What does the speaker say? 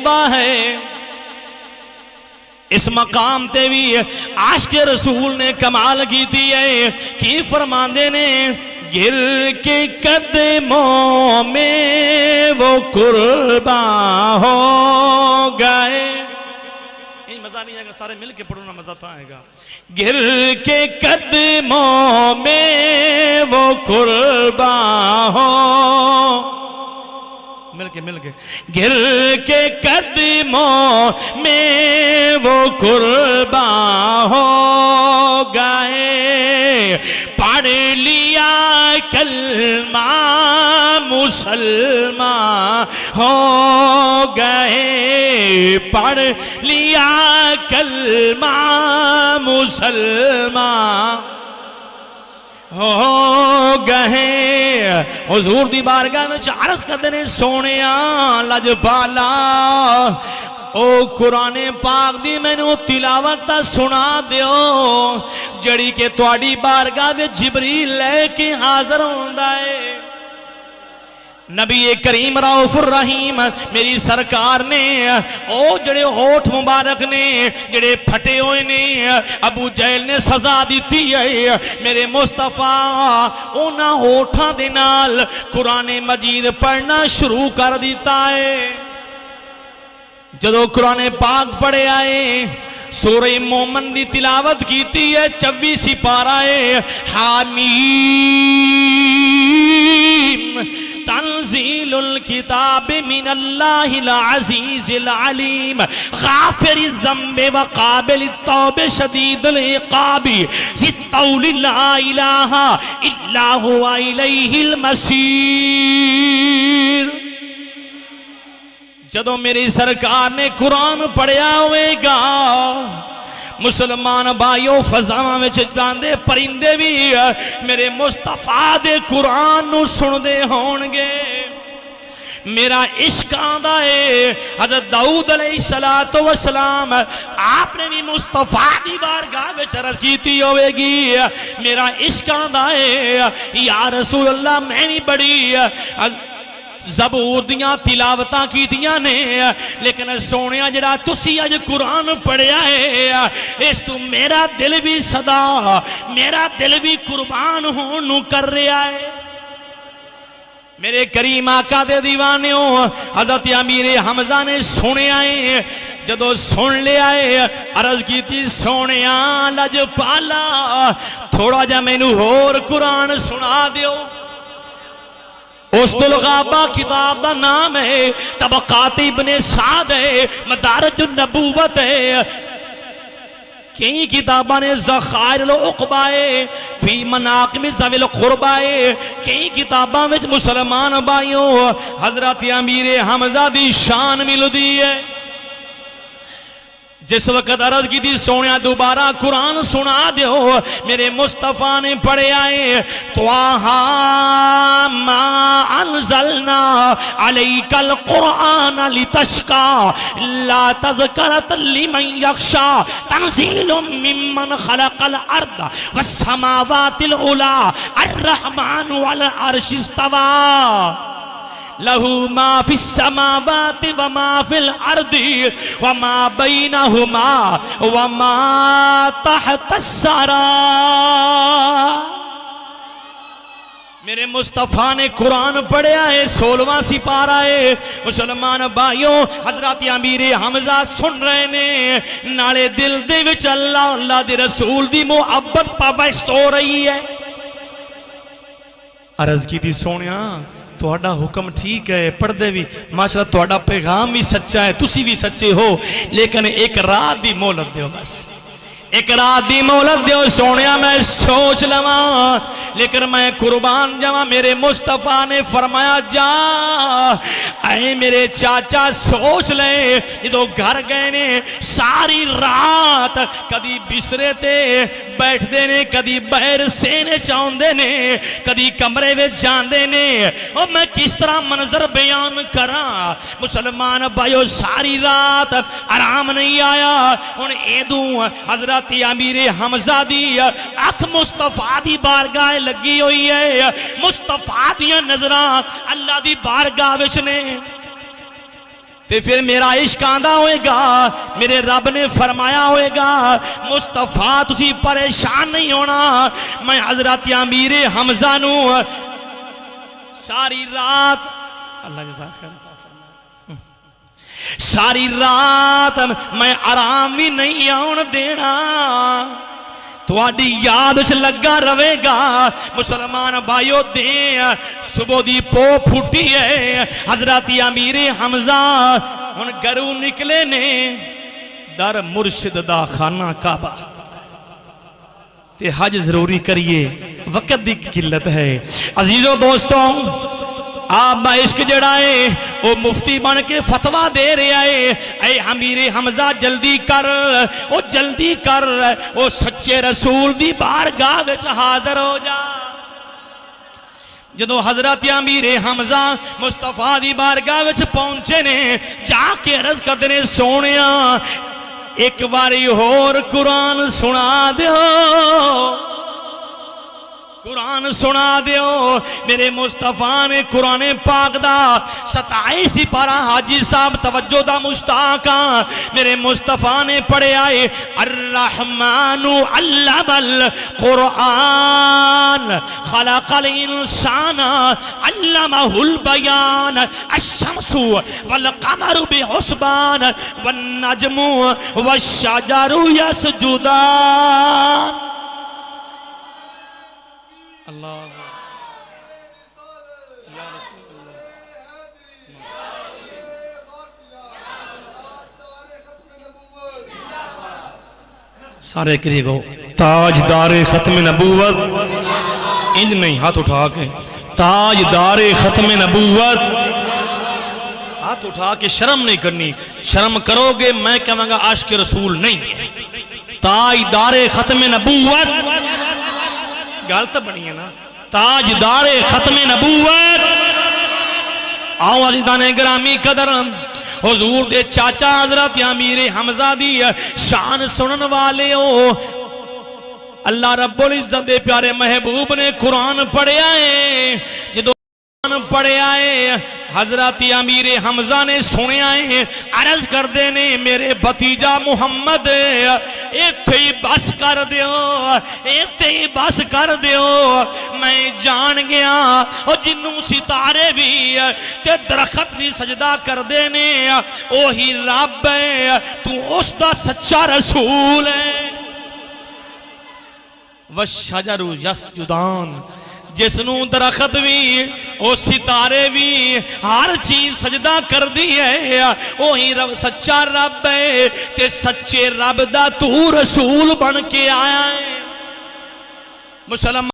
ہوندا ہے اس مقام تے بھی عاشق رسول نے کمال کیتی ہے کی فرماندے نے گر کے قدموں میں وہ قرباں ہو گئے مزہ نہیں آئے گا سارے مل کے پڑھو نا مزہ تو آئے گا گر کے قدموں میں وہ قرباں ہو مل کے گر کے قدموں میں وہ قرباں ہو گئے پڑھ لیا کلمہ مسلمان ہو گئے پڑھ لیا کلمہ مسلمان ہو گئے حضور دی بارگاہ میں عرض کرتے نے سونیاں لجپالا او قرآن پاک دی میں نے تلاوت سنا دیو جڑی کہ تواڈی بارگاہ میں جبریل لے کے حاضر ہوندا ہے نبی کریم رؤوف الرحیم میری سرکار نے او جڑے ہوٹھ مبارک نے جڑے پھٹے ہوئے نے ابو جہل نے سزا دیتی ہے میرے مصطفیٰ اونا ہوٹھاں دے نال قرآن مجید پڑھنا شروع کر دیتا ہے جدو قرآن پاک پڑھے آئے سورہ مومن دی تلاوت کیتی ہے 24 پارہ ہے حامیم تنزیل الکتاب من اللہ العزیز العلیم غافر الذنب وقابل التوب شدید العقاب ذی الطول لا الہ الا هو الیہ المصیر جدو میری سرکار نے قرآن پڑھیا ہوئے گا مسلمان بھائیوں فضاواں وچ جاندے پرندے بھی میرے مصطفیٰ دے قرآن نو سن دے ہون گے میرا عشق آندا ہے حضرت داؤد علیہ السلام آپ نے بھی مصطفیٰ دی بارگاہ وچ عرض کیتی ہوئے گی میرا عشق آندا ہے یا رسول اللہ میں بھی بڑی زبور دیاں تلاوتاں کی دیاں نے لیکن سونیا جڑا تسی آج قرآن پڑھیا ہے اس تو میرا دل بھی صدا میرا دل بھی قربان ہونو کر رہا ہے میرے کریم آقا دے دیوانیوں حضرت امیر حمزہ نے سنے آئے جدو سن لے آئے عرض کی تھی سونیا لجپالا تھوڑا جا میں نو اور قرآن سنا دیو اسد الغابہ کتاب دا نام ہے طبقات ابن سعد ہے مدارج النبوت ہے کئی کتاباں ذخائر العقبہ فی مناقب ذوی القربہ کئی کتاباں وچ مسلمان بھائیوں حضرت امیر حمزہ دی شان ملدی ہے جس وقت عرض کی تھی سونیا دوبارہ قرآن سنا دیو میرے مصطفیٰ نے پڑھے آئے طواہا ما انزلنا علیک القرآن لتشکا لا تذکرت لمن یخشا تنزیل ممن خلق الارض والسماوات العلا الرحمن والعرش استوى لہو ما فی السماوات وما فی الارض وما بینہما وما تحت الثری میرے مصطفیٰ نے قرآن پڑھیا ہے 16واں سپارہ ہے مسلمان بھائیوں حضرت امیر حمزہ سن رہے نے نالے دل دے وچ اللہ دے رسول دی محبت پاوست ہو رہی ہے عرض کی تھی سونیا توڑا حکم ٹھیک ہے پڑھ دے بھی ماشاءاللہ توڑا پیغام بھی سچا ہے تسی بھی سچے ہو لیکن ایک رات دی مولت دیو بس ایک رات دی مولت دیو سونیا میں سوچ لواں لیکن میں قربان جاواں میرے مصطفیٰ نے فرمایا جا اے میرے چاچا سوچ لے جدو گھر گئے نے ساری رات کدی بسرے تے بیٹھ دے نے کدی بہر سینے چاہن دے نے کدی کمرے میں جان دے نے اور میں کس طرح منظر بیان کراں مسلمان بھائیو ساری رات آرام نہیں آیا ان ایدوں حضرت امیر حمزہ دی اکھ مصطفیٰ دی بارگاہ لگی ہوئی ہے مصطفیٰ دی نظران اللہ دی بارگاہ وچ نے تے پھر میرا عشق آندا ہوئے گا، میرے رب نے فرمایا ہوئے گا مصطفیٰ تسی پریشان نہیں ہونا، میں حضرت امیر حمزہ نو ساری رات اللہ جزاک خیر ساری رات میں آرام بھی نہیں آن دینا، تواڈی یاد چ لگا رہے گا۔ مسلمان بھائیو دیں صبح دی پو پھوٹی ہے، حضرت امیر حمزہ ہن گھروں نکلے نے در مرشد دا خانہ کعبہ، تے حج ضروری کریے، وقت دی قلت ہے۔ عزیزو دوستوں آپ عشق جڑا ہے وہ مفتی بن کے فتوہ دے رہا ہے، اے امیر حمزہ جلدی کر، او جلدی کر، او سچے رسول دی بارگاہ وچ حاضر ہو جا۔ جدو حضرت امیر حمزہ مصطفیٰ دی بارگاہ وچ پہنچے نے، جا کے عرض کردے نے سونیا ایک باری اور قرآن سنا دیو، قرآن سنا دیو۔ میرے مصطفیٰ نے قرآن پاک دا 27 پارہ، حاجی صاحب توجہ دا مشتاقاں، میرے مصطفیٰ نے پڑھے آئے الرحمن علم القرآن خلق الانسان علمہ البیان الشمس والقمر بحسبان والنجم والشجر یسجدان۔ اللہ سارے کریے گو تاجدار ختم نبوت، انج نہیں ہاتھ اٹھا کے تاجدار ختم نبوت، ہاتھ اٹھا کے شرم نہیں کرنی، شرم کرو گے میں کہوں گا عاشق رسول نہیں ہے۔ تاجدار ختم نبوت گل تو بنی ہے نا، تاجدار ختم نبوت۔ آؤ عزیزان گرامی قدر حضور دے چاچا حضرت امیر حمزہ دی شان سنن والے ہو، اللہ رب العزت دے پیارے محبوب نے قرآن پڑھے آئے، جدو قرآن پڑھے آئے حضرت امیر حمزہ نے سنے آئے، عرض کر دینے میرے بھتیجا محمد ایتھے ہی بس کر دیو، ایتھے ہی بس کر دیو، میں جان گیا اور جنوں ستارے بھی تے درخت بھی سجدہ کر دینے، اوہی رب ہے، تو اس دا سچا رسول ہے۔ وَالشَّجَرُ يَسْجُدَانِ، جسنوں درخت بھی او ستارے بھی ہر چیز سجدہ کر دی ہے، وہی رب سچا رب ہے، تے سچے رب دا تو رسول بن کے آیا ہے۔ مسلمان